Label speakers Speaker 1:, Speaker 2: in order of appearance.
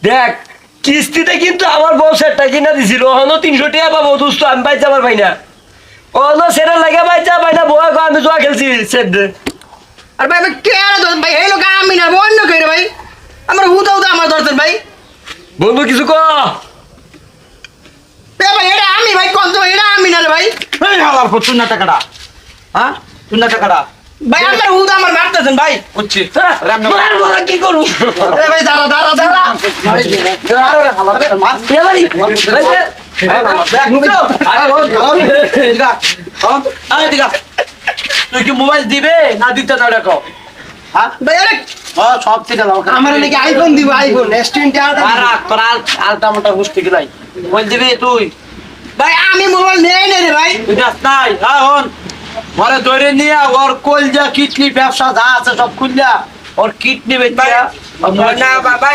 Speaker 1: দেখ কিস্তিতে কিন্তু আমার বউ সেটটা কিনা দিছিল হনো 300 টাকা পাবো দোস্ত আমি পাই যাবার পাই না অন্য সেটা লাগে পাই যা পাই না বউ আমি জুয়া খেলছি সেট দে
Speaker 2: আর ভাই ভাই কে আর দর ভাই এই লোক আমি না অন্য কই রে ভাই আমার হুদা হুদা আমার দরকার ভাই
Speaker 1: বন্ধু কিছু ক
Speaker 2: ভাই এটা আমি ভাই কোন তো এটা আমি না রে ভাই
Speaker 3: এই হালার পর তুই না টাকাটা হ্যাঁ তুই না টাকাটা
Speaker 2: ভাই আমার হুদা আমার মারতেছেন ভাই
Speaker 3: বুঝছি
Speaker 1: মারবো না কি করু
Speaker 2: এ ভাই দাঁড়া দাঁড়া দাঁড়া
Speaker 1: এবারে
Speaker 3: তুই কি মোবাইল দিবে না দিতে না দেখো হ্যাঁ
Speaker 2: ভাই আরে
Speaker 3: সব থেকে দাও
Speaker 2: আমার নাকি আইফোন দিব আইফোন S20
Speaker 3: আর তোর আলটা মোটা গুষ্টি গেলাই মোবাইল দিবি তুই
Speaker 2: ভাই আমি মোবাইল নেই না রে ভাই
Speaker 3: তুই যাস নাই এখন ঘরে ধরে নিয়ে ওর কলজা কিডনি ব্যবসা যা আছে সব খুললা ওর কিডনি বেচা
Speaker 1: না বাবা